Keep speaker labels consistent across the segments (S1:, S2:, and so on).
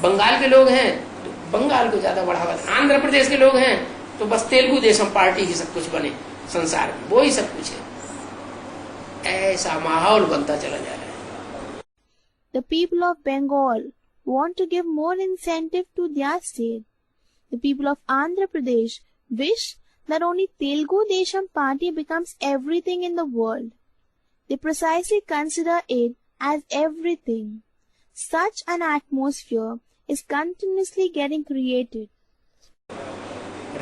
S1: बंगाल के लोग हैं तो बंगाल को ज्यादा बढ़ावा, आंध्र प्रदेश के लोग हैं तो बस तेलुगु देशम पार्टी ही सब कुछ बने संसार में, वो ही सब कुछ है। ऐसा माहौल बनता चला जा रहा है।
S2: The people of Bengal want to give more incentive to their state. The people of Andhra Pradesh wish that only Telugu Desam party becomes everything in the world. They precisely consider it as everything. Such an atmosphere is continuously getting created.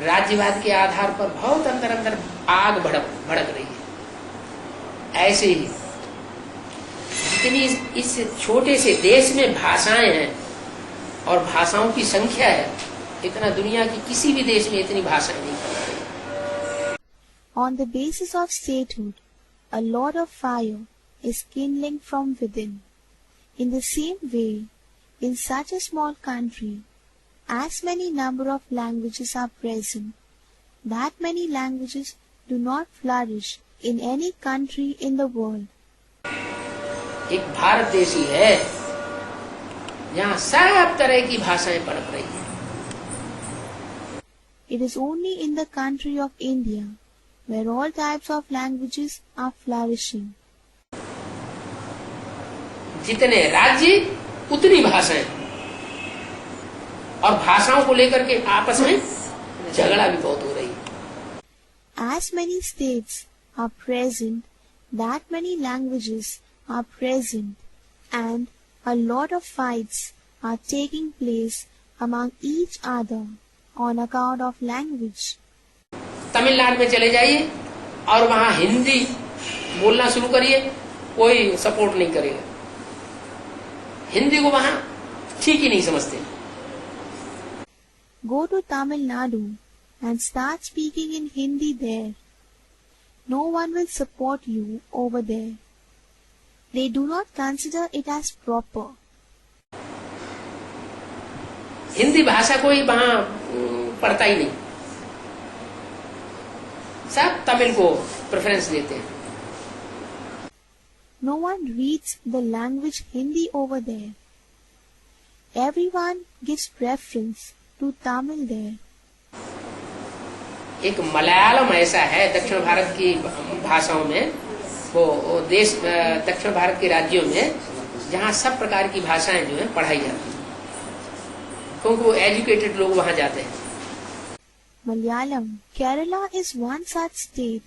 S1: राज्यवाद के आधार पर बहुत अंदर अंदर आग भड़क रही है। ऐसे ही जितनी इस छोटे से देश में भाषाएं हैं और भाषाओं की संख्या है, इतना दुनिया की किसी भी देश में इतनी भाषाएं नहीं।
S2: On the basis of statehood, a lot of fire is kindling from within. In the same way, in such a small country, as many number of languages are present, that many languages do not flourish in any country in the world.
S1: एक भारत देश ही है यहाँ सब तरह की भाषाएं पनप रही हैं।
S2: It is only in the country of India where all types of languages are flourishing.
S1: जितने राज्य उतनी भाषाएं, और भाषाओं को लेकर के आपस में झगड़ा भी बहुत हो रही है।
S2: As many states are present, that many languages are present, and a lot of fights are taking place among each other on account of language.
S1: Tamil Nadu में चले जाइए और वहां हिंदी बोलना शुरू करिए, कोई सपोर्ट नहीं करेगा। हिंदी को वहां ठीक ही नहीं समझते।
S2: Go to Tamil Nadu and start speaking in Hindi there. No one will support you over there. They do not consider it as proper.
S1: Hindi भाषा कोई वहां पढ़ता ही नहीं, सब तमिल को प्रेफरेंस देते हैं।
S2: No one reads the language Hindi over there. Everyone gives preference to Tamil there.
S1: एक मलयालम ऐसा है दक्षिण भारत की भाषाओं में, वो देश दक्षिण भारत के राज्यों में जहाँ सब प्रकार की भाषाएं जो है पढ़ाई जाती हैं, क्योंकि वो एजुकेटेड लोग वहाँ जाते हैं।
S2: Malayalam, Kerala is one such state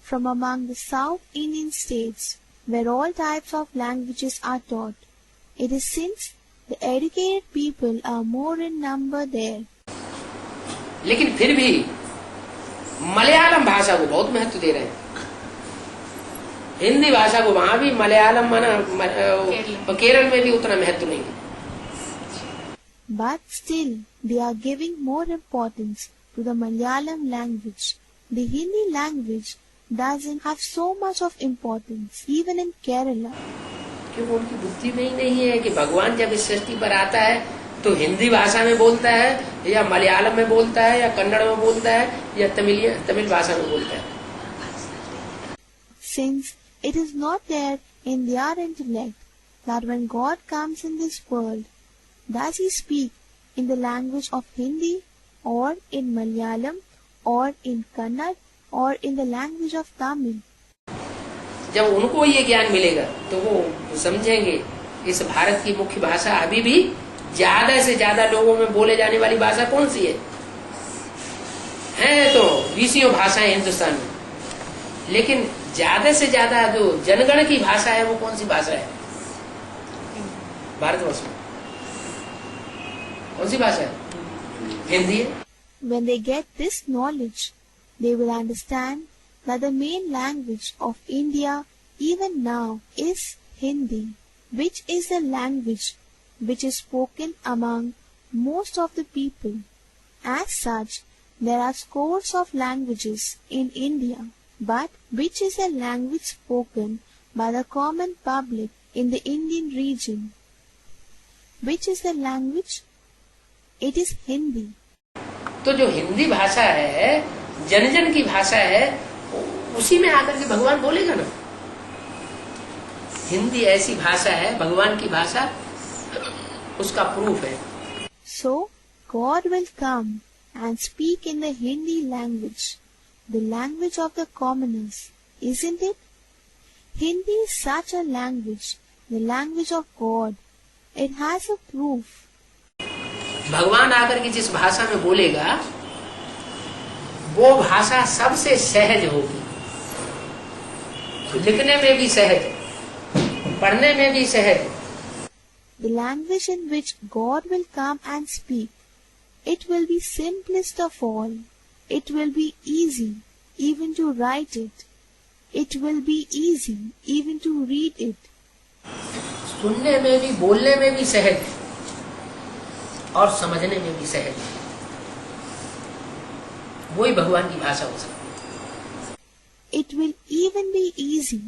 S2: from among the South Indian states where all types of languages are taught. It is since the educated people are more in number there.
S1: लेकिन फिर भी मलयालम भाषा को बहुत महत्व दे रहे हैं। हिंदी भाषा को वहां भी मलयालम केरल में भी उतना महत्व नहीं है।
S2: But still, they are giving more importance to the Malayalam language. The Hindi language doesn't have so much of importance, even in Kerala.
S1: क्योंकि उनकी बुद्धि में ही नहीं है कि भगवान जब इस सृष्टि पर आता है तो हिंदी भाषा में बोलता है या मलयालम में बोलता है या कन्नड़ में बोलता है या तमिल भाषा में बोलता है।
S2: Since it is not there in their intellect that when God comes in this world, does he speak in the language of Hindi or in Malayalam or in Kannada or in the language of Tamil?
S1: जब उनको ये ज्ञान मिलेगा तो वो समझेंगे इस भारत की मुख्य भाषा अभी भी ज्यादा से ज्यादा लोगों में बोले जाने वाली भाषा कौन सी है तो 20 भाषाएं हिंदुस्तान में, लेकिन ज्यादा से ज्यादा जो जनगण की भाषा है वो कौन सी भाषा है भारतवर्ष में? कौन सी भाषा है? हिंदी है।
S2: When they get this knowledge, they will understand that the main language of India even now is Hindi, which is the language which is spoken among most of the people. As such, there are scores of languages in India, but which is a language spoken by the common public in the Indian region? Which is the language? It is Hindi.
S1: तो जो हिंदी भाषा है, जन जन की भाषा है, उसी में आकर के भगवान बोलेगा ना। हिंदी ऐसी भाषा है, भगवान की भाषा, उसका प्रूफ है
S2: So, God will come and speak in the Hindi language, the language of the commoners, isn't it? Hindi is such a language, the language of God. It has a proof.
S1: भगवान आकर के जिस भाषा में बोलेगा वो भाषा सबसे सहज होगी, लिखने में भी सहज, पढ़ने में भी सहज.
S2: The language in which God will come and speak, it will be simplest of all. It will be easy even to write it. It will be easy even to read it.
S1: सुनने में भी, बोलने में भी सहज और समझने में भी सहज. वही भगवान की भाषा हो सकती है.
S2: It will even be easy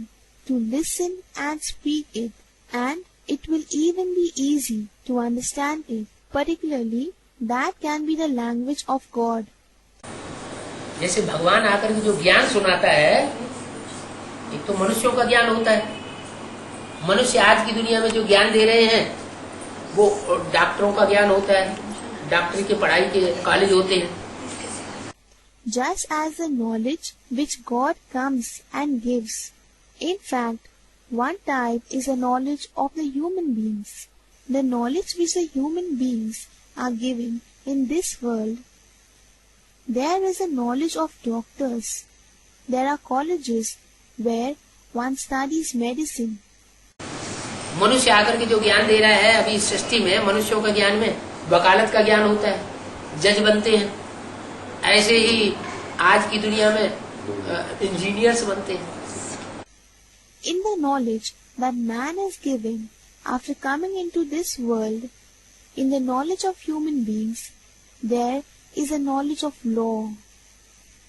S2: to listen and speak it, and it will even be easy to understand it. Particularly, that can be the language of God.
S1: जैसे भगवान आकर के जो ज्ञान सुनाता है, एक तो मनुष्यों का ज्ञान होता है. मनुष्य आज की दुनिया में जो ज्ञान दे रहे हैं वो डॉक्टरों का ज्ञान होता है, डॉक्टरी के पढ़ाई के कॉलेज होते हैं.
S2: Just as the knowledge which God comes and gives, in fact, one type is the knowledge of the human beings. The knowledge which the human beings are given in this world. There is a knowledge of doctors. There are colleges where one studies medicine.
S1: मनुष्य आकर के जो ज्ञान दे रहा है अभी इस सृष्टि में, मनुष्यों का ज्ञान में वकालत का ज्ञान होता है, जज बनते हैं. ऐसे ही आज की दुनिया में इंजीनियर्स बनते हैं.
S2: In the knowledge that man is given after coming into this world, in the knowledge of human beings, there is a knowledge of law.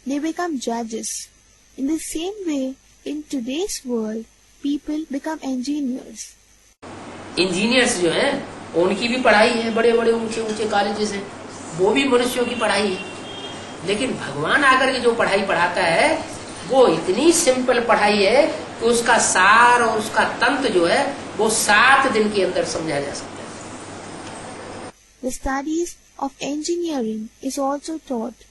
S2: They become judges. In the same way, in today's world, people become engineers.
S1: Engineers जो हैं उनकी भी पढ़ाई है, बड़े बड़े ऊंचे ऊंचे कॉलेजेस हैं, वो भी मनुष्यों की पढ़ाई है. लेकिन भगवान आकर के जो पढ़ाई पढ़ाता है वो इतनी सिंपल पढ़ाई है कि उसका सार और उसका तंत्र जो है वो 7 दिन के अंदर समझा जा सकता है.
S2: The studies of engineering is also taught.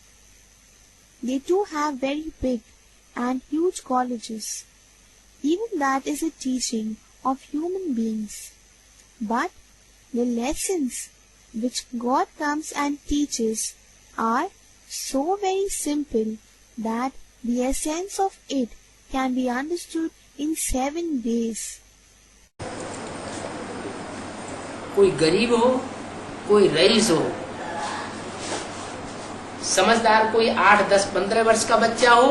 S2: They too have very big and huge colleges. Even that is a teaching of human beings. But the lessons which God comes and teaches are so very simple that the essence of it can be understood in 7 days.
S1: कोई गरीब हो, कोई rice हो, समझदार कोई 8, 10, 15 वर्ष का बच्चा हो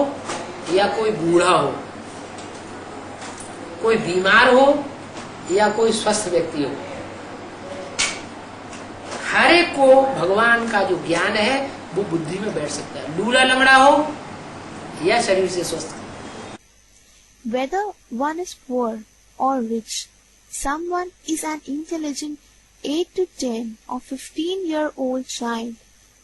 S1: या कोई बूढ़ा हो, कोई बीमार हो या कोई स्वस्थ व्यक्ति हो, हर एक को भगवान का जो ज्ञान है वो बुद्धि में बैठ सकता है. लूला लंगड़ा हो या शरीर से स्वस्थ.
S2: Whether one is poor or rich, someone is an intelligent 8 to 10 or 15-year-old child,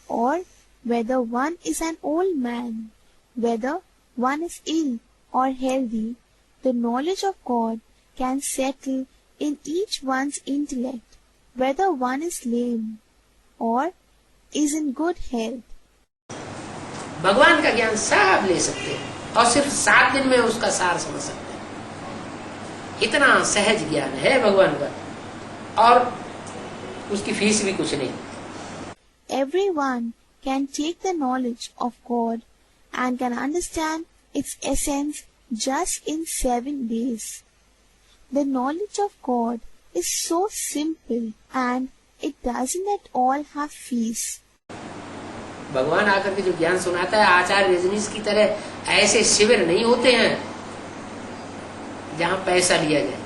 S2: or whether one is an old man, whether one is ill or healthy, the knowledge of God can settle in each one's intellect, whether one is lame or is in good health.
S1: भगवान का ज्ञान सब ले सकते हैं और सिर्फ 7 दिन में उसका सार समझ सकते हैं. इतना सहज ज्ञान है भगवान का और उसकी फीस भी कुछ नहीं.
S2: Everyone can take the knowledge of God and can understand its essence just in 7 days. The knowledge of God is so simple and it doesn't at all have fees.
S1: भगवान आकर के जो ज्ञान सुनाता है, आचार्य रजनीश की तरह ऐसे शिविर नहीं होते हैं जहां पैसा लिया जाए.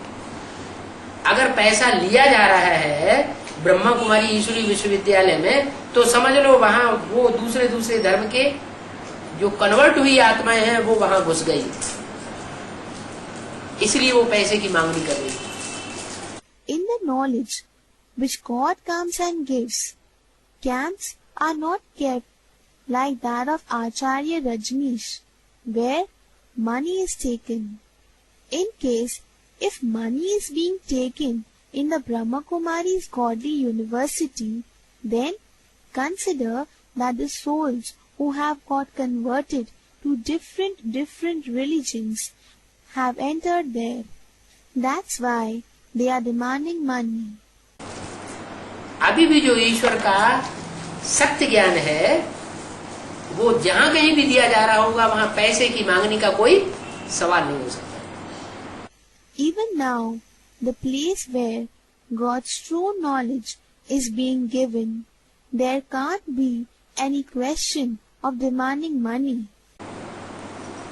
S1: अगर पैसा लिया जा रहा है ब्रह्मा कुमारी ईश्वरी विश्वविद्यालय में तो समझ लो वहां वो दूसरे धर्म के जो कन्वर्ट हुई आत्माएं हैं वो वहां घुस गई, इसलिए वो पैसे की मांग नहीं कर रही.
S2: In the knowledge which God comes and gives, camps are not kept like that of Acharya Rajneesh, where money is taken. In case if money is being taken in the Brahma Kumari's Godly University, Then consider that the souls who have got converted to different religions have entered there. That's why they are demanding money.
S1: अभी भी जो ईश्वर का सत्य ज्ञान है वो जहां कहीं भी दिया जा रहा होगा वहां पैसे की मांगने का कोई सवाल नहीं हो सकता.
S2: Even now, the place where God's true knowledge is being given, there can't be any question of demanding money.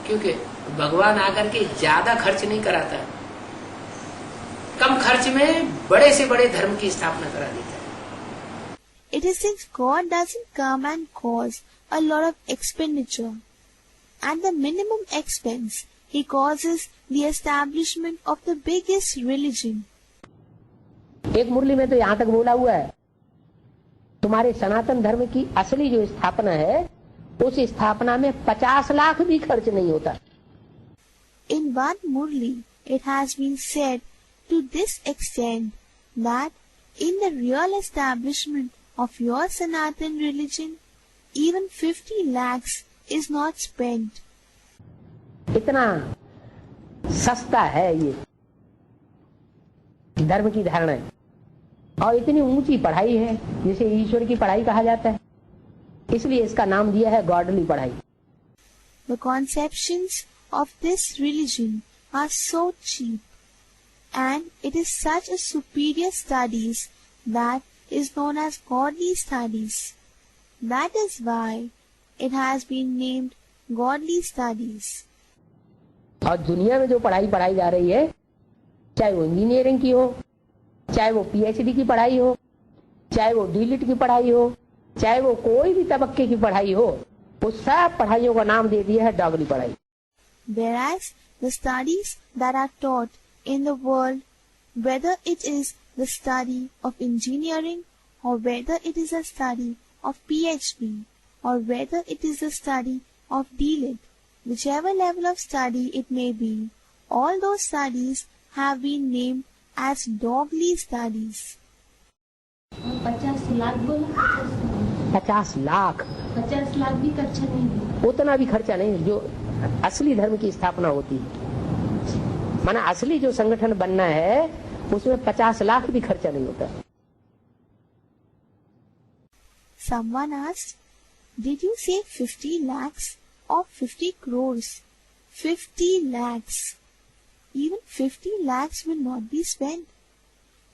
S1: क्योंकि भगवान आकर के ज्यादा खर्च नहीं कराता, कम खर्च में बड़े से बड़े धर्म की स्थापना करा देता है.
S2: It is since God doesn't come and cause a lot of expenditure. At the minimum expense, He causes the establishment of the biggest religion.
S1: एक मुरली में तो यहाँ तक बोला हुआ है, तुम्हारे सनातन धर्म की असली जो स्थापना है उस स्थापना में 50 लाख भी खर्च नहीं होता.
S2: In one murli, it has been said to this extent that in the real establishment of your Sanatan religion, even 50 lakhs is not spent.
S1: इतना सस्ता है ये धर्म की धारणा है और इतनी ऊंची पढ़ाई है जिसे ईश्वर की पढ़ाई कहा जाता है, इसलिए इसका नाम दिया है गॉडली पढ़ाई.
S2: The conceptions of this religion are so cheap, and it is such a superior studies that is known as godly studies. That is why it has been named godly studies.
S1: और दुनिया में जो पढ़ाई पढ़ाई जा रही है, चाहे वो इंजीनियरिंग की हो, चाहे वो पीएचडी की पढ़ाई हो, चाहे वो डीलिट की पढ़ाई हो, चाहे वो कोई भी तबक्के की पढ़ाई हो, उस सब पढ़ाइयों का नाम दे दिया है डॉगली पढ़ाई.
S2: Whereas the studies that are taught in the world, whether it is the study of engineering or whether it is a study of PhD or whether it is a study of DLIT, whichever level of study it may be, all those studies have been named as dogly studies.
S3: 50 lakh बोला.
S1: 50 लाख
S3: 50 लाख भी खर्चा नहीं है.
S1: उतना भी खर्चा नहीं जो असली धर्म की स्थापना होती है. माना असली जो संगठन बनना है उसमें 50 लाख भी खर्चा नहीं होता.
S2: Someone asked, did you say 50 lakhs or 50 crores? 50 lakhs. Even 50 lakhs will not be spent.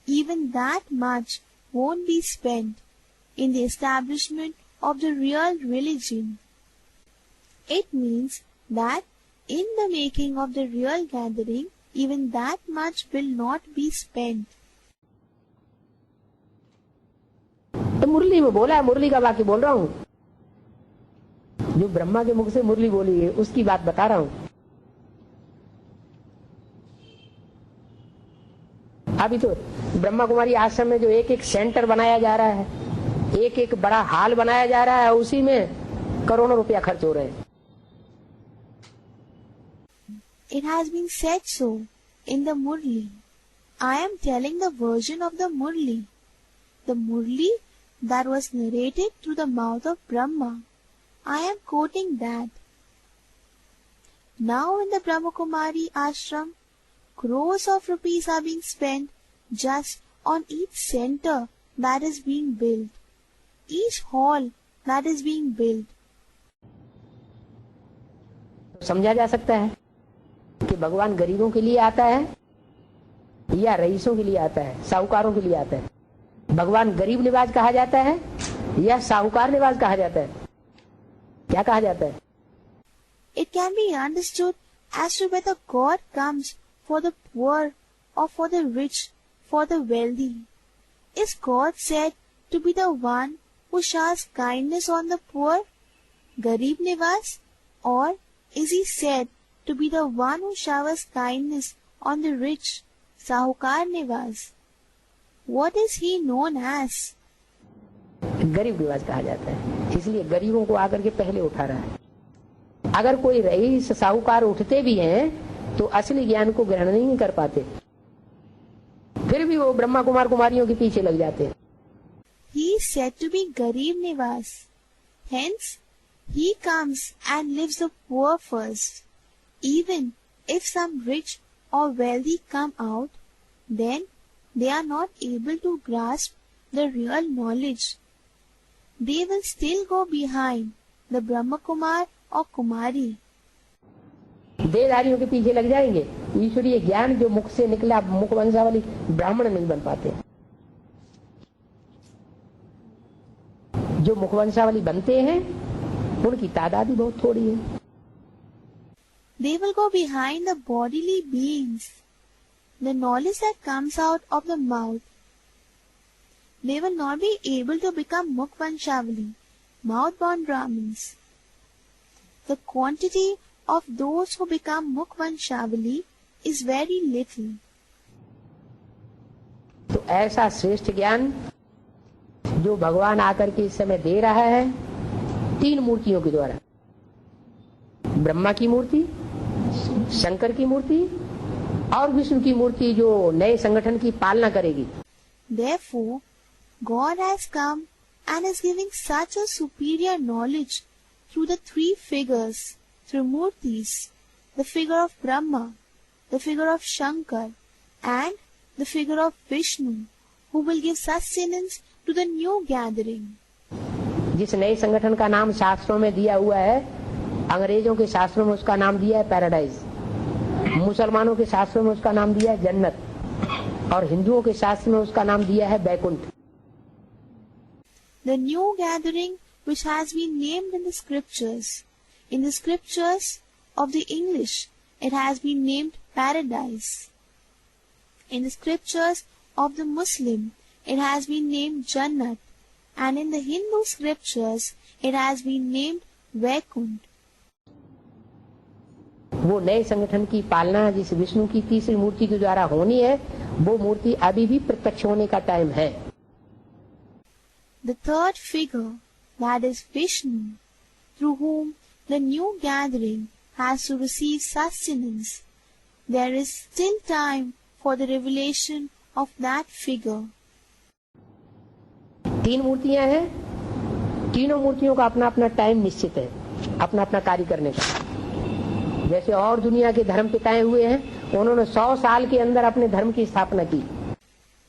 S2: Even that much won't be spent in the establishment of the real religion. It means that in the making of the real gathering, even that much will not be spent.
S1: तो मुरली में बोला है, मुरली का वाक्य बोल रहा हूँ, जो ब्रह्मा के मुख से मुरली बोली है उसकी बात बता रहा हूँ. अभी तो ब्रह्मा कुमारी आश्रम में जो एक एक सेंटर बनाया जा रहा है, एक एक बड़ा हॉल बनाया जा रहा है, उसी में करोड़ों रुपया खर्च हो रहे हैं.
S2: It has been said so in the Murli. I am telling the version of the Murli. The Murli that was narrated through the mouth of Brahma. I am quoting that. Now in the Brahma Kumari ashram, crores of rupees are being spent just on each center that is being built, each hall that is being built.
S1: समझा जा सकता है कि भगवान गरीबों के लिए आता है या रईसों के लिए आता है, साहूकारों के लिए आता है. भगवान गरीब निवाज कहा जाता है या साहूकार निवाज कहा जाता है? क्या कहा जाता है?
S2: It can be understood as to whether God comes for the poor or for the rich, for the wealthy. Is God said to be the one who showers kindness on the poor, Garib Nivas, or is he said to be the one who showers kindness on the rich, Sahukar Nivas? What is he known as?
S1: गरीब निवाज कहा जाता है, इसलिए गरीबों को आकर के पहले उठा रहा है. अगर कोई रईस साहूकार उठते भी हैं तो असली ज्ञान को ग्रहण नहीं कर पाते, फिर भी वो ब्रह्मा कुमार कुमारियों के पीछे लग जाते हैं.
S2: he is said to be Garib Nivas. Hence, he comes and leaves the poor first. Even if some rich or wealthy come out, then they are not able to grasp the real knowledge. They will still go behind the Brahma Kumar or Kumari.
S1: देहधारियों के पीछे लग जाएंगे। ईश्वरीय ज्ञान जो मुख से निकला, मुख वंशावली, ब्राह्मण नहीं बन पाते। जो मुख वंशावली बनते हैं उनकी तादाद ही बहुत थोड़ी है।
S2: They will go behind the bodily beings, the knowledge that comes out of the mouth. They will not be able to become Mukvanshavali, mouth-born Brahmins. The quantity of those who become Mukvanshavali is very little.
S1: तो ऐसा श्रेष्ठ ज्ञान जो भगवान आकर के इस समय दे रहा है 3 मूर्तियों के द्वारा, ब्रह्मा की मूर्ति, शंकर की मूर्ति और विष्णु की मूर्ति जो नए संगठन की पालना करेगी।
S2: Therefore, God has come and is giving such a superior knowledge through the 3 figures, through Murtis, the figure of Brahma, the figure of Shankar, and the figure of Vishnu, who will give sustenance to the new gathering.
S1: जिस नए संगठन का नाम शास्त्रों में दिया हुआ है, अंग्रेजों के शास्त्रों में उसका नाम दिया है पैराडाइज, मुसलमानों के शास्त्रों में उसका नाम दिया है जन्नत और हिंदुओं के शास्त्र में उसका नाम दिया है Baikunth.
S2: The new gathering which has been named in the scriptures of the English, it has been named paradise. In the scriptures of the Muslim, it has been named Jannat, and in the Hindu scriptures, it has been named Vaikunt.
S1: वो नए संगठन की पालना जिस विष्णु की तीसरी मूर्ति के द्वारा होनी है, वो मूर्ति अभी भी प्रत्यक्ष होने का टाइम है।
S2: The third figure, that is Vishnu, through whom the new gathering has to receive sustenance, there is still time for the revelation of that figure.
S1: 3 मूर्तियां हैं, तीनों मूर्तियों का अपना अपना टाइम निश्चित है, अपना अपना कार्य करने का। जैसे और दुनिया के धर्म पिताएं हुए हैं, उन्होंने 100 साल के अंदर अपने धर्म की स्थापना की।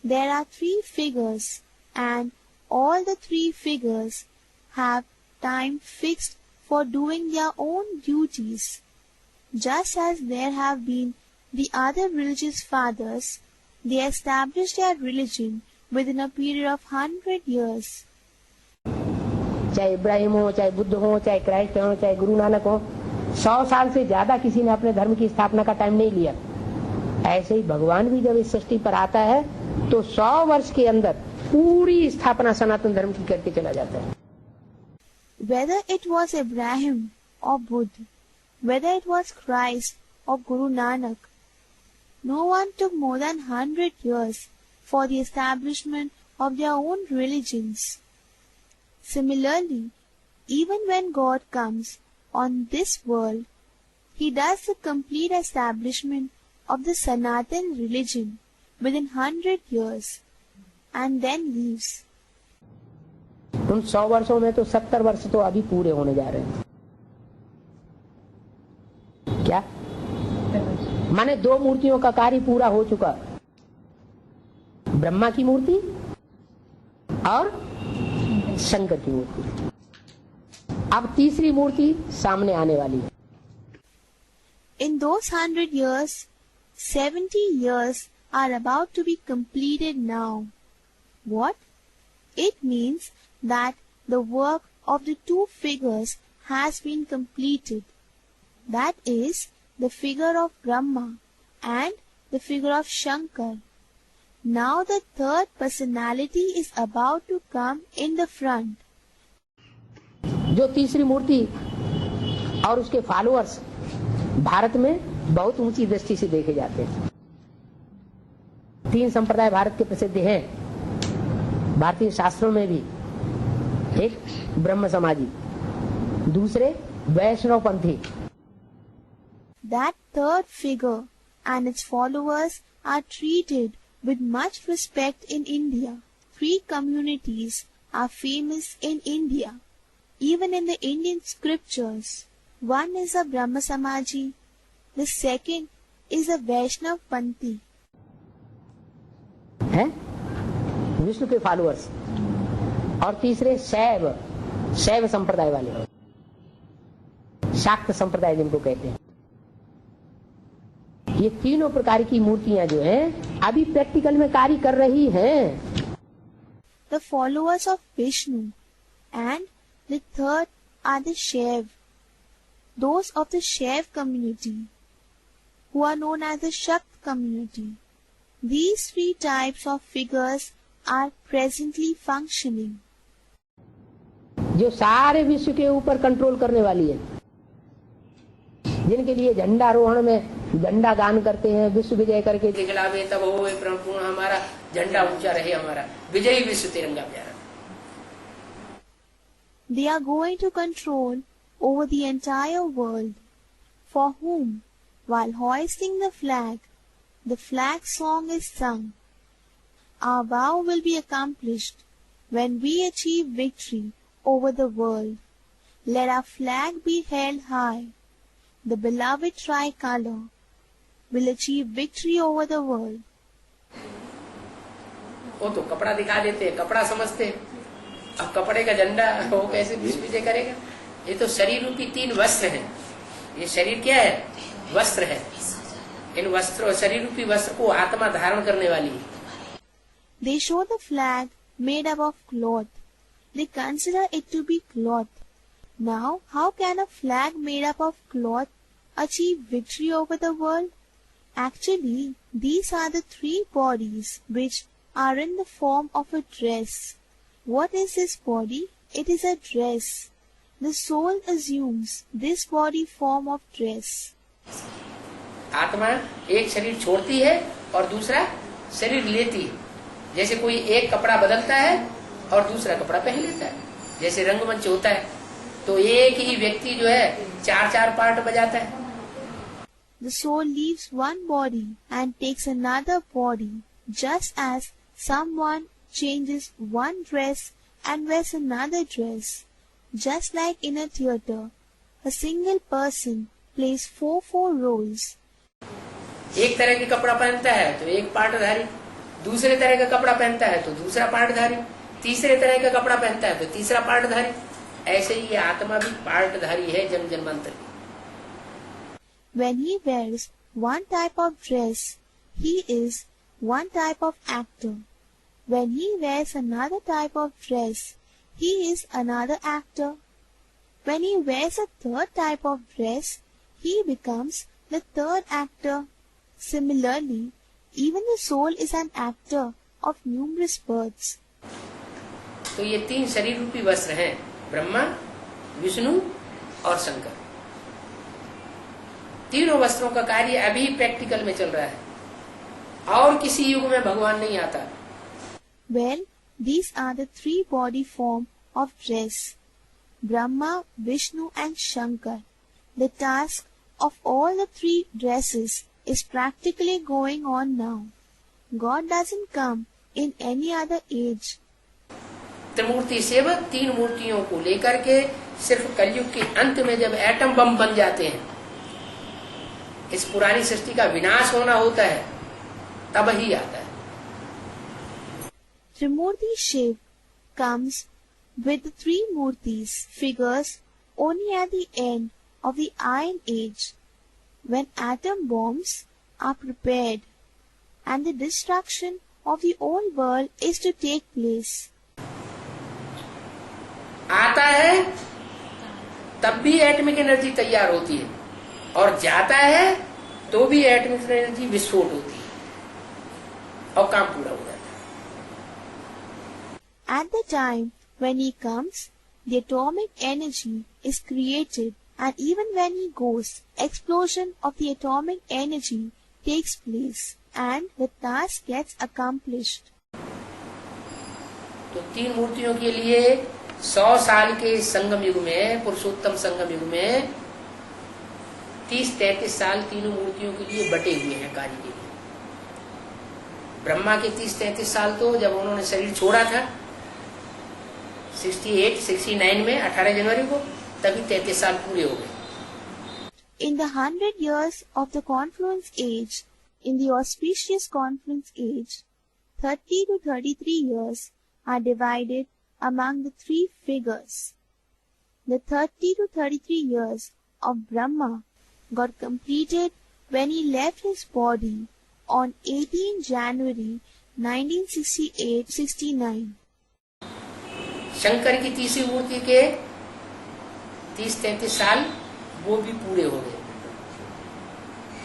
S2: There are 3 figures, and all the 3 figures have time fixed for doing their own duties. Just as there have been the other religious fathers, they established their religion within a period of 100 years.
S1: चाहे इब्राहिम हो, चाहे बुद्ध हो, चाहे Christ हो, चाहे गुरु नानक हो, 100 साल से ज्यादा किसी ने अपने धर्म की स्थापना का टाइम नहीं लिया। ऐसे ही भगवान भी जब इस सृष्टि पर आता है तो 100 वर्ष के अंदर पूरी स्थापना सनातन धर्म की करके चला जाता है।
S2: Whether it was Abraham or Buddha, whether it was Christ or Guru Nanak, no one took more than 100 years for the establishment of their own religions. Similarly, even when God comes on this world, He does the complete establishment of the Sanatan religion within 100 years and then leaves.
S1: उन 100 वर्षों में तो 70 वर्ष तो अभी पूरे होने जा रहे हैं। क्या माने 2 मूर्तियों का कार्य पूरा हो चुका, ब्रह्मा की मूर्ति और शंकर की मूर्ति। अब तीसरी मूर्ति सामने आने वाली है।
S2: In those 100 years, 70 years are about to be completed now. What? It means that the work of the 2 figures has been completed. That is, the figure of Brahma and the figure of Shankar. Now the third personality is about to come in the front.
S1: जो तीसरी मूर्ति और उसके followers Bharat में बहुत ऊंची दृष्टि से देखे जाते हैं। 3 संप्रदाय भारत के प्रसिद्ध हैं भारतीय शास्त्रों में भी। एक ब्रह्म समाजी, दूसरे वैष्णव पंथी।
S2: That third figure and its followers are treated with much respect in India. 3 communities are famous in India. Even in the Indian scriptures, one is a Brahma Samaji, the second is a Vaishnav Panthi.
S1: हैं विष्णु के followers, और तीसरे शैव संप्रदाय वाले, शाक्त संप्रदाय जिनको कहते हैं। ये तीनों प्रकार की मूर्तियां जो हैं अभी प्रैक्टिकल में कार्य कर रही हैं।
S2: The followers of Vishnu and the third are the Shaiv, those of the Shaiv community who are known as the Shakt community. These three types of figures are presently functioning.
S1: जो सारे विश्व के ऊपर कंट्रोल करने वाली है, जिनके लिए झंडारोहण में झंडा गान करते हैं, विश्व विजय करके दिखलावे तब हो पूर्ण हमारा झंडा ऊंचा रहे, हमारा विजयी विश्व तिरंगा प्यारा।
S2: They are going to control over the entire world, for whom, while hoisting the flag song is sung. Our vow will be accomplished when we achieve victory over the world. Let our flag be held high. The beloved tricolor will achieve victory over the world.
S1: वो तो कपड़ा दिखा देते हैं, कपड़ा समझते हैं। अब कपड़े का झंडा वो कैसे विश्व विजय करेगा? ये तो शरीर रूपी 3 वस्त्र हैं। ये शरीर क्या है? वस्त्र है। इन वस्त्रों, शरीर रूपी वस्त्र को आत्मा धारण करने वाली है।
S2: They show the flag made up of cloth. They consider it to be cloth. Now, how can a flag made up of cloth achieve victory over the world? Actually, these are the 3 bodies which are in the form of a dress. What is this body? It is a dress. The soul assumes this body form of dress.
S1: आत्मा एक शरीर छोड़ती है और दूसरा शरीर लेती है। जैसे कोई एक कपड़ा बदलता है और दूसरा कपड़ा पहन लेता है। जैसे रंगमंच होता है तो एक ही व्यक्ति जो है 4 पार्ट बजाता है।
S2: The soul leaves one body and takes another body, just as someone changes one dress and wears another dress. Just like in a theatre, a single person plays 4 roles.
S1: एक तरह के कपड़ा पहनता है तो एक पार्टधारी, दूसरे तरह का कपड़ा पहनता है तो दूसरा पार्टधारी, तीसरे तरह का कपड़ा पहनता है तो तीसरा पार्टधारी। ऐसे ही ये आत्मा भी पार्टधारी है जन्म जन्मांतर।
S2: When he wears one type of dress, he is one type of actor. When he wears another type of dress, he is another actor. When he wears a third type of dress, he becomes the third actor. Similarly, even the soul is an actor of numerous births.
S1: तो ये 3 शरीर रूपी वस्त्र हैं, ब्रह्मा, विष्णु और शंकर। तीनों वस्त्रों का कार्य अभी प्रैक्टिकल में चल रहा है और किसी युग में भगवान नहीं आता।
S2: Well, these are the 3 body form of dress: Brahma, Vishnu and Shankar. The task of all the 3 dresses is practically going on now. God doesn't come in any other age.
S1: त्रिमूर्ति सेवक 3 मूर्तियों को लेकर के सिर्फ कलयुग के अंत में जब एटम बम बन जाते हैं, इस पुरानी सृष्टि का विनाश होना होता है, तब ही आता है।
S2: Trimurti Shiv comes with the 3 Murtis figures only at the end of the Iron Age, when atom bombs are prepared and the destruction of the old world is to take place.
S1: आता है तब भी atomic energy तैयार होती है और जाता है तो भी एटमिक एनर्जी विस्फोट होती है और काम पूरा हो जाता है।
S2: At the time when he comes, the atomic energy is created, and even when he goes, explosion of the atomic energy takes place and the task gets accomplished.
S1: तो 3 मूर्तियों के लिए 100 साल के संगम युग में, पुरुषोत्तम संगम युग में 30-33 साल तीनों मूर्तियों के लिए बटे हुए हैं कार्य के लिए। ब्रह्मा के 30-33 साल तो जब उन्होंने शरीर छोड़ा था 68, 69 में 18 जनवरी को, तभी 33 साल पूरे हो गए।
S2: In the 100 years of the confluence age, in the auspicious confluence age, 30 to 33 years are divided among the three figures. The 30 to 33 years of Brahma got completed when he left his body on 18 January 1968-69.
S1: Shankar की तीसरी मूर्ति के 30-33 साल वो भी पूरे हो गए,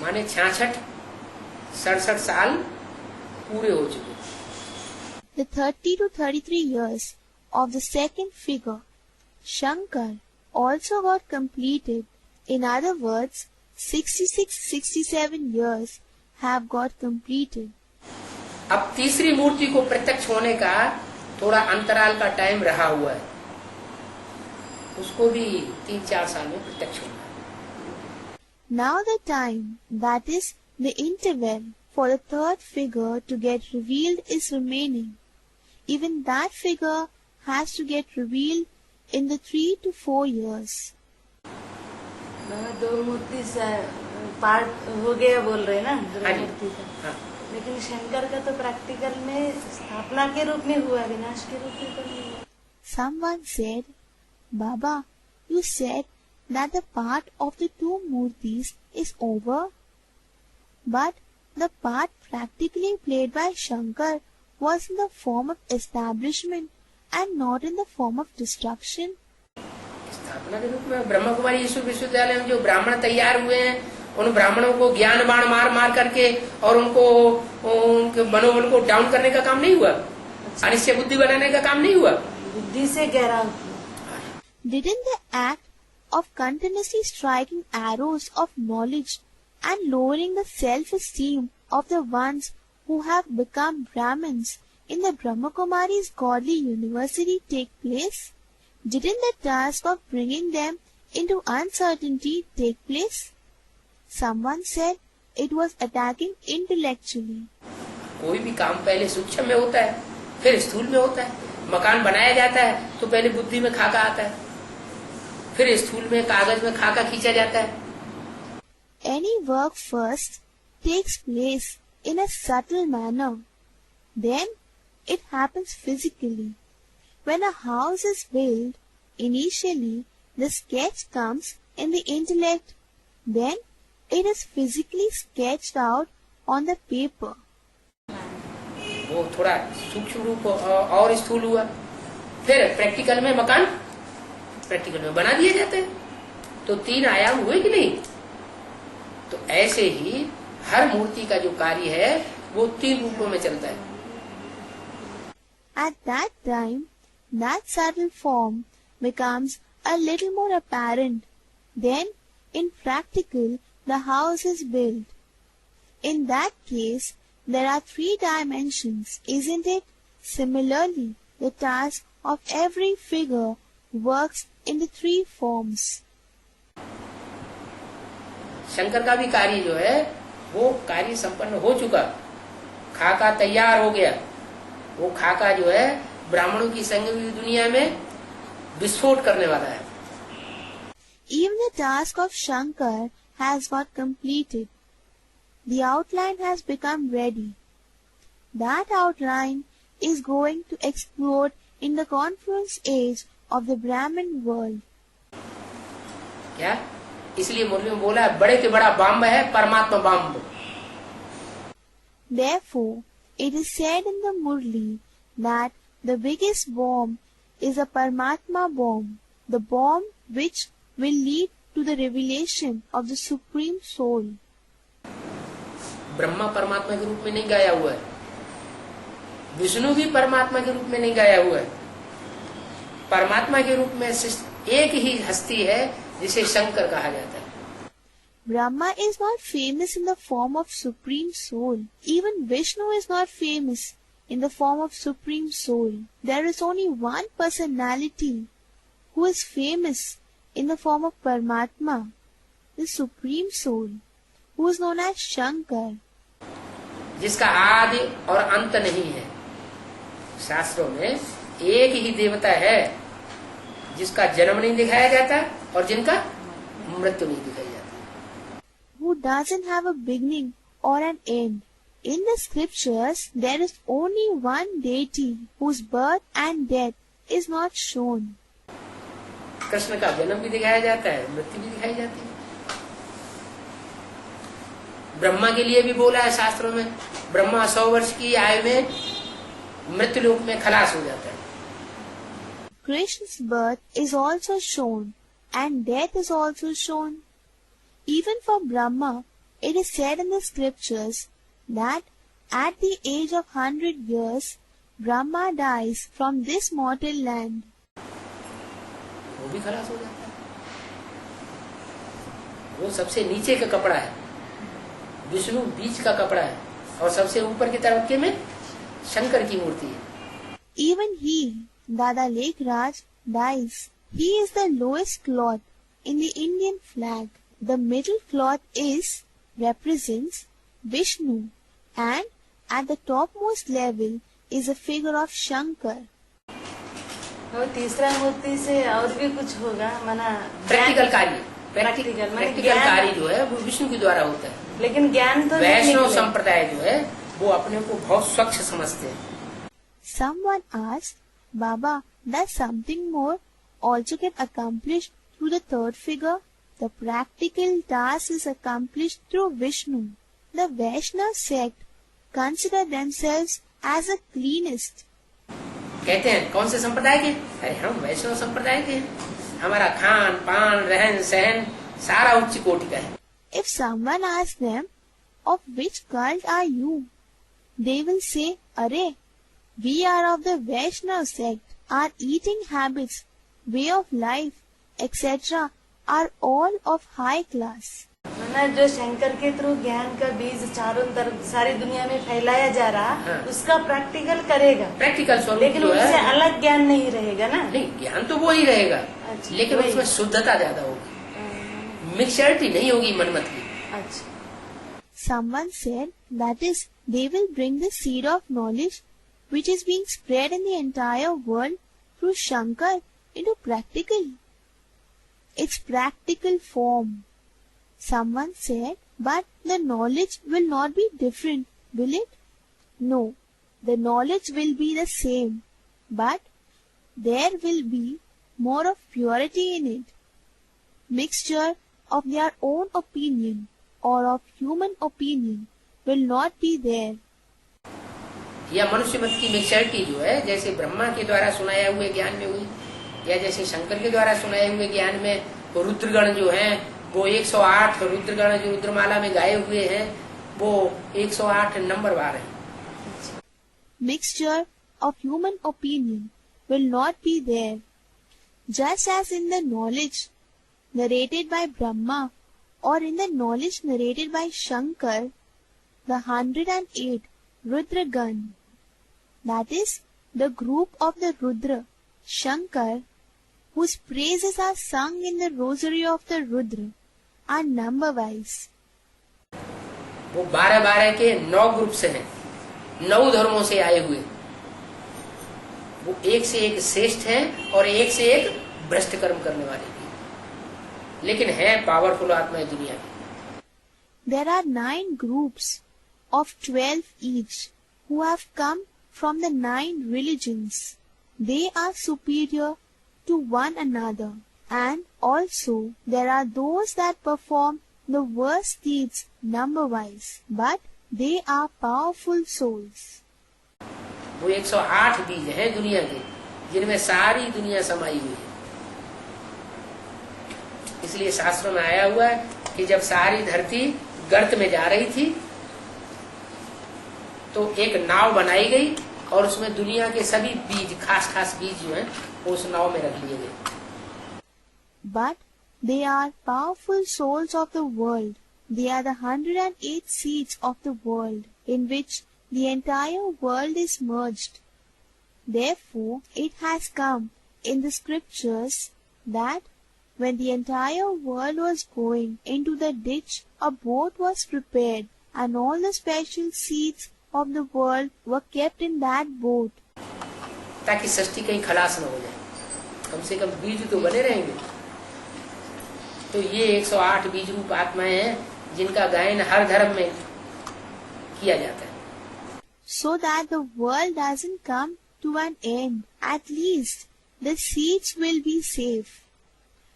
S1: माने 66-67 साल पूरे हो चुके।
S2: The 30 to 33 years of the second figure, Shankar, also got completed. In other words, 66-67 years have got completed.
S1: अब तीसरी मूर्ति को प्रत्यक्ष होने का थोड़ा अंतराल का टाइम रहा हुआ है, उसको भी 3-4 साल में प्रत्यक्ष होना है।
S2: Now the time, that is the interval for the third figure to get revealed is remaining. Even that figure has to get revealed in the 3 to 4 years.
S4: दो मूर्ति पार्ट हो गया बोल रहे ना, दो
S1: हाँ जी,
S4: मूर्ति का।
S1: हाँ।
S4: लेकिन शंकर का तो प्रैक्टिकल में स्थापना के रूप में हुआ, विनाश के रूप में तो नहीं हुआ।
S2: Someone said, Baba, you said that the part of the two murtis is over, but the part practically played by Shankar was in the form of establishment and not in the form of destruction.
S1: स्थापना के रूप में ब्रह्म कुमारी ईश्वर विश्वविद्यालय में जो ब्राह्मण तैयार हुए हैं, उन ब्राह्मणों को ज्ञान बाण मार मार करके और उनको उनके मनोबल को डाउन करने का काम नहीं हुआ, अनिश्चय बुद्धि बनाने का काम नहीं हुआ।
S4: बुद्धि से गहरा
S2: Didn't the act of continuously striking arrows of knowledge and lowering the self-esteem of the ones who have become Brahmins in the Brahmakumari's godly university take place? Didn't the task of bringing them into uncertainty take place? Someone said it was attacking intellectually.
S1: कोई भी काम पहले सूक्ष्म में होता है, फिर स्थूल में होता है। मकान बनाया जाता है तो पहले बुद्धि में खाका आता है, फिर स्थूल में कागज में खाका खींचा जाता है।
S2: Any work first takes place in a subtle manner. Then it happens physically. When a house is built, initially the sketch comes in the intellect. Then it is physically sketched out on the paper.
S1: वो थोड़ा सूक्ष्म रूप और स्थूल हुआ, फिर practical में मकान प्रैक्टिकल में बना दिए जाते हैं, तो 3 आयाम हुए कि नहीं। तो ऐसे ही हर मूर्ति का जो कार्य है वो 3 रूपों में चलता है।
S2: At that time, that subtle form becomes a little more apparent. Then, in practical, the house is built. In that case, there are 3 dimensions, isn't it? Similarly, the task of every figure works in the 3 forms.
S1: Shankar का भी कार्य जो है वो कार्य संपन्न हो चुका, खाका तैयार हो गया। वो खाका जो है ब्राह्मणों की संग हुई दुनिया में विस्फोट करने वाला है।
S2: Even the task of Shankar has got completed. The outline has become ready. That outline is going to explode in the confluence age of the Brahmin world.
S1: क्या? इसलिए मुरली में बोला बड़े के बड़ा बम है परमात्मा बम।
S2: Therefore, it is said in the Murli that the biggest bomb is a Paramatma bomb, the bomb which will lead to the revelation of the Supreme Soul.
S1: Brahma परमात्मा के रूप में नहीं गाया हुआ है, विष्णु भी परमात्मा के रूप में नहीं गाया हुआ है। परमात्मा के रूप में एक ही हस्ती है जिसे शंकर कहा जाता है।
S2: Brahma is not famous in the form of Supreme Soul. Even Vishnu is not famous in the form of Supreme Soul. There is only one personality who is famous in the form of Paramatma, the Supreme Soul, who is known as Shankar.
S1: जिसका आदि और अंत नहीं है। शास्त्रों में एक ही देवता है जिसका जन्म नहीं दिखाया जाता और जिनका मृत्यु नहीं दिखाई जाती।
S2: who doesn't have a beginning or an end. In the scriptures, there is only one deity whose birth and death is not shown.
S1: Krishna का जन्म भी दिखाया जाता है, मृत्यु भी दिखाई जाती है। ब्रह्मा के लिए भी बोला है शास्त्रों में, ब्रह्मा 100 वर्ष की आयु में मृत्यु लोक में खलास हो जाता है।
S2: Krishna's birth is also shown and death is also shown. Even for Brahma, it is said in the scriptures that at the age of 100 years, Brahma dies from this mortal land.
S1: वो भी खलास हो जाता है। वो सबसे नीचे का कपड़ा है, विष्णु बीच का कपड़ा है और सबसे ऊपर की तरफ के में शंकर की मूर्ति है।
S2: Even he, Dada Lake Raj, dies. He is the lowest cloth in the Indian flag. The middle cloth represents Vishnu, and at the topmost level is a figure of Shankar.
S4: और तीसरा मूर्ति से और भी कुछ होगा, माना
S1: प्रैक्टिकल कार्य,
S4: practical
S1: कार्य जो है वो विष्णु के द्वारा होता है।
S4: लेकिन ज्ञान तो
S1: वैष्णव संप्रदाय जो है वो अपने को बहुत स्वच्छ समझते हैं।
S2: Someone asked, Baba, does something more also get accomplished through the third figure? The practical task is accomplished through Vishnu. The Vaishnava sect consider themselves as the cleanest.
S1: कहते हैं कौन से संप्रदाय के? अरे हम वैष्णव संप्रदाय के हैं। हमारा खान पान रहन सहन सारा उच्च कोटि का है।
S2: If someone asks them, of which cult are you? They will say, Arey, we are of the Vaishnava sect. Our eating habits, way of life, etc. are all of high class.
S4: माना जो शंकर के through ज्ञान का बीज चारों तरफ सारी दुनिया में फैलाया जा रहा,
S1: हाँ।
S4: उसका प्रैक्टिकल करेगा,
S1: प्रैक्टिकल स्वरूप
S4: लेकिन
S1: जो है,
S4: उससे अलग ज्ञान नहीं रहेगा ना।
S1: नहीं, ज्ञान तो वो ही रहेगा,
S4: अच्छा,
S1: लेकिन
S4: वही।
S1: उसमें शुद्धता ज्यादा होगी, मिक्सचरिटी नहीं होगी मनमत की।
S4: अच्छा।
S2: Someone said, that is, they will bring the seed of knowledge which is being spread in the entire world through Shankar into practical. Its practical form. Someone said, but the knowledge will not be different, will it? No, the knowledge will be the same, but there will be more of purity in it. Mixture of their own opinion or of human opinion will not be there.
S1: या मनुष्य मत की मिक्सचरिटी जो है, जैसे ब्रह्मा के द्वारा सुनाया हुए ज्ञान में हुई, या जैसे शंकर के द्वारा सुनाए हुए ज्ञान में रुद्रगण जो हैं वो 108 रुद्रगण जो रुद्रमाला में गाए हुए हैं वो 108 नंबर वार हैं।
S2: Mixture of human opinion will not be there. Just as in the knowledge narrated by Brahma or in the knowledge narrated by Shankar, the 108 Rudragan, that is, the group of the Rudra, Shankar, whose praises are sung in the rosary of the Rudra, are number-wise.
S1: वो 12-12 के 9 group से हैं, 9 धर्मों से आए हुए। वो एक से एक श्रेष्ठ हैं और एक से एक भ्रष्ट कर्म करने वाले भी, लेकिन हैं पावरफुल आत्माएं दुनिया में।
S2: There are 9 groups of 12 each who have come from the 9 religions. They are superior to one another, and also there are those that perform the worst deeds number-wise, but they are powerful souls.
S1: वो 108 बीज हैं दुनिया के, जिनमें सारी दुनिया समाई हुई है। इसलिए शास्त्रों में आया हुआ है कि जब सारी धरती गर्त में जा रही थी तो एक नाव बनाई गई और उसमें दुनिया के सभी बीज, खास खास बीज जो हैं वो उस नाव में रख लिए गए।
S2: But they are powerful souls of the world. They are the 108 seeds of the world, in which the entire world is merged. Therefore, it has come in the scriptures that when the entire world was going into the ditch, a boat was prepared, and all the special seeds of the world were kept in that boat.
S1: ताकि सृष्टि कहीं खलास न हो जाए। कम से कम बीज तो बने रहेंगे। तो ये 108 बीज रूप आत्माएं हैं जिनका गायन हर धर्म में किया जाता है।
S2: So that the world doesn't come to an end, at least the seeds will be safe.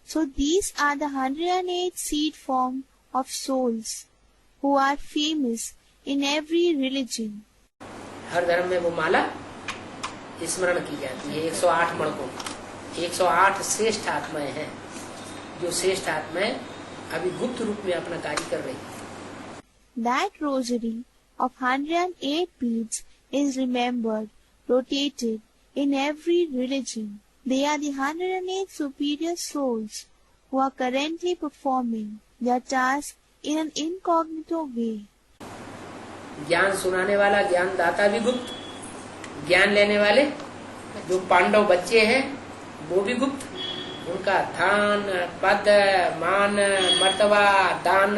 S2: So these are the 108 seed form of souls who are famous in every religion.
S1: हर धर्म में वो माला स्मरण की जाती है। 108 मणकों, 108 श्रेष्ठ आत्माएं हैं, जो श्रेष्ठ आत्माएं अभी गुप्त रूप में अपना कार्य कर रही है।
S2: That rosary of 108 beads is remembered, rotated in every religion. They are the 108 superior souls who are currently performing their task in an incognito way.
S1: ज्ञान सुनाने वाला ज्ञान दाता भी गुप्त, ज्ञान लेने वाले जो पांडव बच्चे हैं वो भी गुप्त। उनका धान, पद, मान, मर्तबा, दान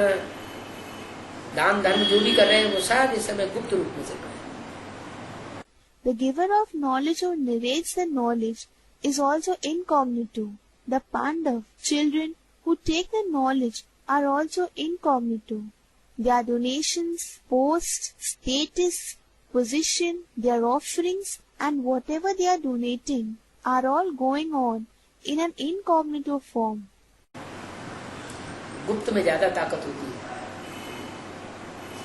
S1: धर्म जो भी कर रहे हैं वो शायद इस समय गुप्त रूप में चल रहे हैं।
S2: The giver of knowledge or narrates the knowledge is also incognito. The Pandav children who take the knowledge are also incognito. Their donations, posts, status, position, their offerings and whatever they are donating are all going on in an incognito form.
S1: गुप्त में ज्यादा ताकत होती है।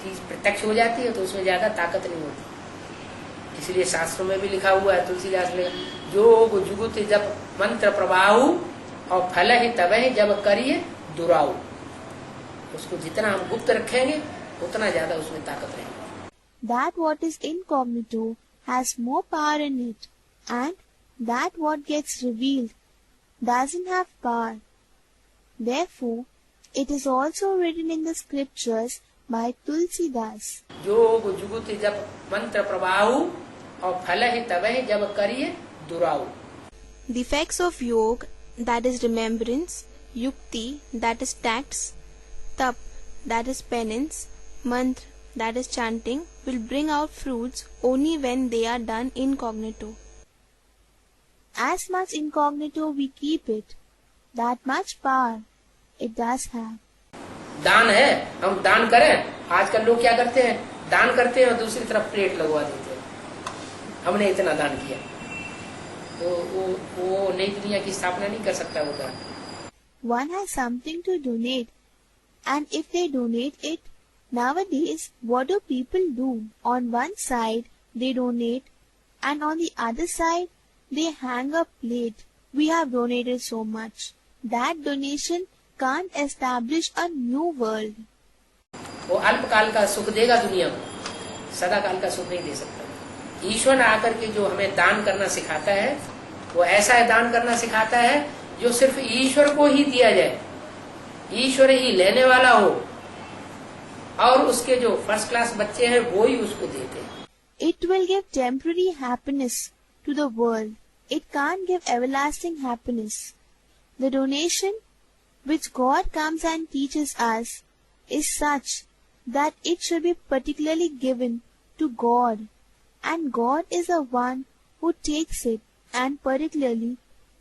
S1: चीज प्रत्यक्ष हो जाती है तो उसमें ज्यादा ताकत नहीं होती। इसलिए शास्त्रों में भी लिखा हुआ है, तुलसीदास ने, जोग जुगुत जब मंत्र प्रवाहु और फल ही तबह जब करिए दुराऊ। उसको जितना हम गुप्त रखेंगे उतना ज्यादा उसमें ताकत रहेगी।
S2: That what is incognito has more power in it, and that what gets revealed doesn't have power. Therefore, it is also written in the scriptures by Tulsidas.
S1: जोग जुगुत जब मंत्र प्रवाहु और फल ही तबह जब करिए दुराऊ।
S5: The effects of yoga, that is remembrance, yukti, that is tacts, tap, that is penance, mantra, that is chanting, will bring out fruits only when they are done incognito.
S2: As much incognito we keep it, that much power it does have.
S1: दान है, हम दान करें। आजकल लोग क्या करते हैं, दान करते हैं और दूसरी तरफ प्लेट लगवा देते हैं, हमने इतना दान किया। तो वो नई दुनिया की स्थापना नहीं कर सकता वो दान।
S2: One has something to donate, and if they donate it, nowadays what do people do? On one side they donate, and on the other side they hang a plate. We have donated so much. That donation can't establish a new world.
S1: वो अल्पकाल का सुख देगा दुनिया को, सदा काल का सुख नहीं दे सकता। ईश्वर आकर के जो हमें दान करना सिखाता है वो ऐसा दान करना सिखाता है जो सिर्फ ईश्वर को ही दिया जाए, ईश्वर ही लेने वाला हो, और उसके जो फर्स्ट क्लास बच्चे हैं वो ही उसको देते हैं।
S2: It will give temporary happiness to the world. It can't give everlasting happiness. The donation which God comes and teaches us is such that it should be particularly given to God, and God is the one who takes it, and particularly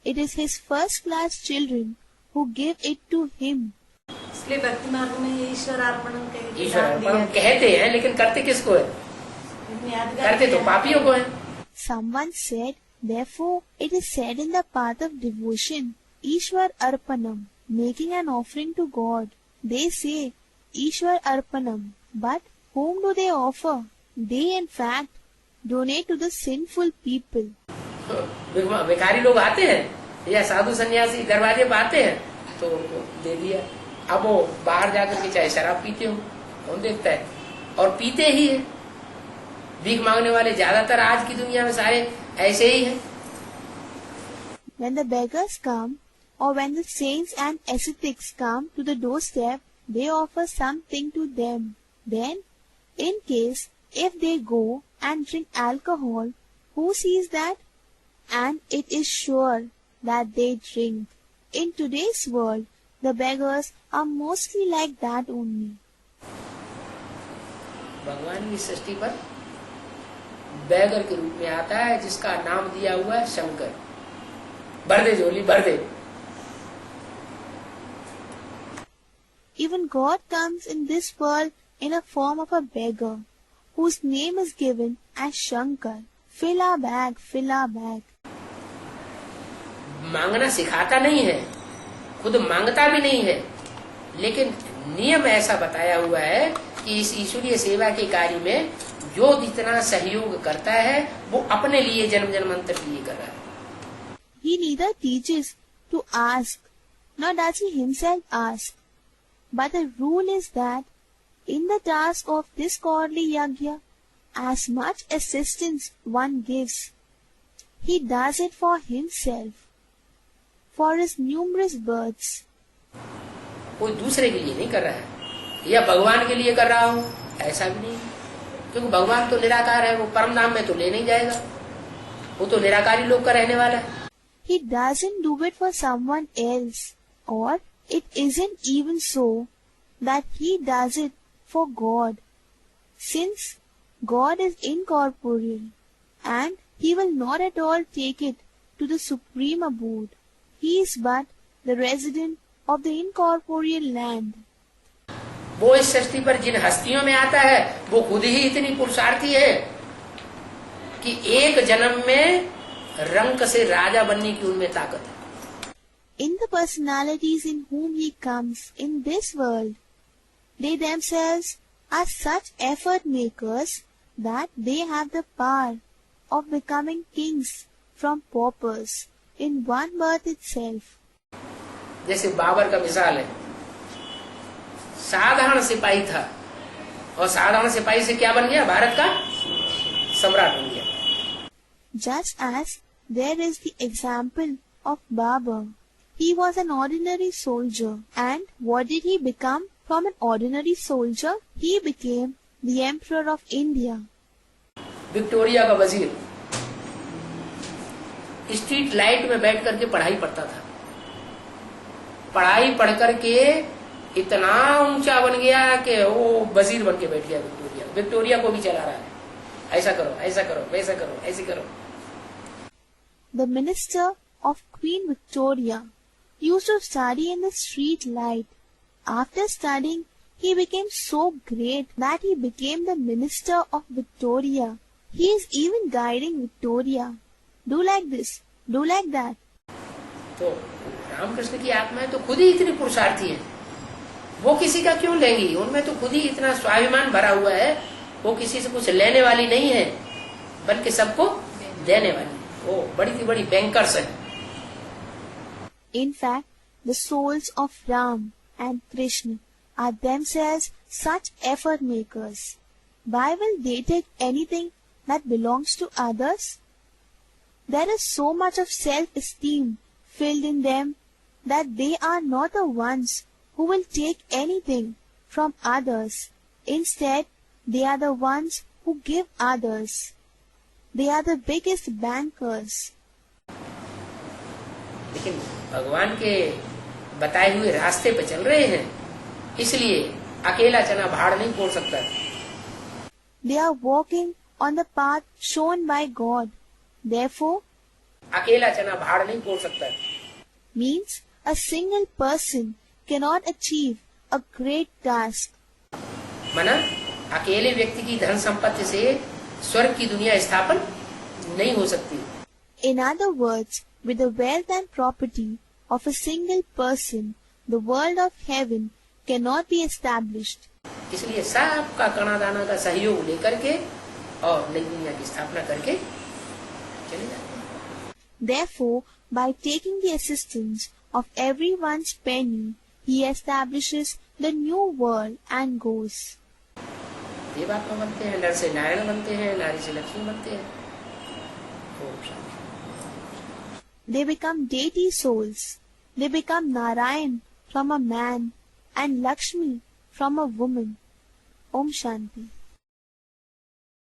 S2: it is His first class children who give it to Him.
S4: इसलिए भक्ति मार्ग में ईश्वर अर्पण
S1: ईश्वर अर्पण कहते हैं, लेकिन करते किसको है? करते तो पापियों को है।
S2: Someone said, therefore it is said in the path of devotion, Ishwar Arpanam, making an offering to God. They say Ishwar Arpanam, but whom do they offer? They in fact donate to the sinful people.
S1: भिखारी लोग आते हैं या साधु सन्यासी दरवाजे पे आते हैं तो दे दिया। अब वो बाहर जाकर के चाहे शराब पीते हो, कौन देखता है, और पीते ही है। भीख मांगने वाले ज्यादातर आज की दुनिया में सारे ऐसे ही हैं।
S2: When the beggars come, or when the saints and ascetics come to the doorstep, they offer something to them. Then, in case if they go and drink alcohol, who sees that? And it is sure that they drink. In today's world, the beggars are mostly like that only.
S1: भगवान की सृष्टि पर bagger के रूप में आता है जिसका नाम दिया हुआ है शंकर। भर दे झोली, भर दे।
S2: Even God comes in this world in a form of a beggar, whose name is given as Shankar. Fill our bag, fill our bag.
S1: मांगना सिखाता नहीं है, खुद मांगता भी नहीं है, लेकिन नियम ऐसा बताया हुआ है कि इस ईश्वरीय सेवा के कार्य में जो जितना सहयोग करता है वो अपने लिए जन्म जन्मांतर के लिए कर रहा है।
S2: He neither teaches to ask, nor does he himself ask. But the rule is that in the task of this godly yajna, as much assistance one gives, he does it for himself, for his numerous births.
S1: कोई दूसरे के लिए नहीं कर रहा है या भगवान के लिए कर रहा हूँ, ऐसा भी नहीं, क्योंकि भगवान तो निराकार है, वो परम धाम में तो ले नहीं जाएगा, वो तो निराकारी लोक का रहने वाला है।
S2: He doesn't do it for someone else, or it isn't even so that he does it for God, since God is incorporeal, and he will not at all take it to the supreme abode. He is but the resident of the incorporeal land.
S1: वो इस सृष्टि पर जिन हस्तियों में आता है वो खुद ही इतनी पुरुषार्थी है कि एक जन्म में रंक से राजा बनने की उनमें ताकत है।
S2: In the personalities in whom he comes in this world, they themselves are such effort makers that they have the power of becoming kings from paupers in one birth itself.
S1: जैसे बाबर का मिसाल है, साधारण सिपाही था और साधारण सिपाही से क्या बन गया, भारत का सम्राट बन गया।
S2: Just as there is the example of Babur. He was an ordinary soldier, and what did he become from an ordinary soldier? He became the Emperor of India.
S1: Victoria का वजीर स्ट्रीट लाइट में बैठ करके पढ़ाई पढ़ता था, पढ़ाई पढ़ करके इतना ऊंचा बन गया कि वो वजीर बन के बैठ गया। विक्टोरिया को भी चला रहा है, ऐसा करो, ऐसा करो, वैसा करो, ऐसे करो।
S2: The minister of Queen Victoria used to study in the street light. After studying, he became so great that he became the minister of Victoria. He is even guiding Victoria. Do like this, do like that.
S1: तो रामकृष्ण की आत्माएं तो खुद ही इतनी पुरुषार्थी हैं, वो किसी का क्यों लेंगी? उनमें तो खुद ही इतना स्वाभिमान भरा हुआ है, वो किसी से कुछ लेने वाली नहीं है, बल्कि सबको देने वाली। वो बड़ी बड़ी बैंकर्स है।
S2: In fact, the souls of Ram and Krishna are themselves such effort makers. Why will they take anything that belongs to others? There is so much of self-esteem filled in them that they are not the ones who will take anything from others. Instead, they are the ones who give others. They are the biggest bankers.
S1: लेकिन भगवान के बताए हुए रास्ते पे चल रहे हैं, इसलिए अकेला चना भाड़ नहीं फोड़ सकता।
S2: They are walking on the path shown by God. Therefore,
S1: अकेला चना भाड़ नहीं फोड़ सकता।
S2: means a single person cannot achieve a great task.
S1: मना अकेले व्यक्ति की धन संपत्ति से स्वर्ग की दुनिया स्थापन नहीं हो सकती।
S2: In other words, with the wealth and property of a single person, the world of heaven cannot be established.
S1: इसलिए सबका कणा दाना का सहयोग लेकर के और नई दुनिया की स्थापना करके चले जाते हैं।
S2: Therefore, by taking the assistance of everyone's penny, he establishes the new world and goes.
S1: देवात्मा बनते हैं, नर से नारायण बनते हैं, नारी से लक्ष्मी बनते हैं। Om Shanti.
S2: They become deity souls. They become Narayan from a man and Lakshmi from a woman. Om Shanti.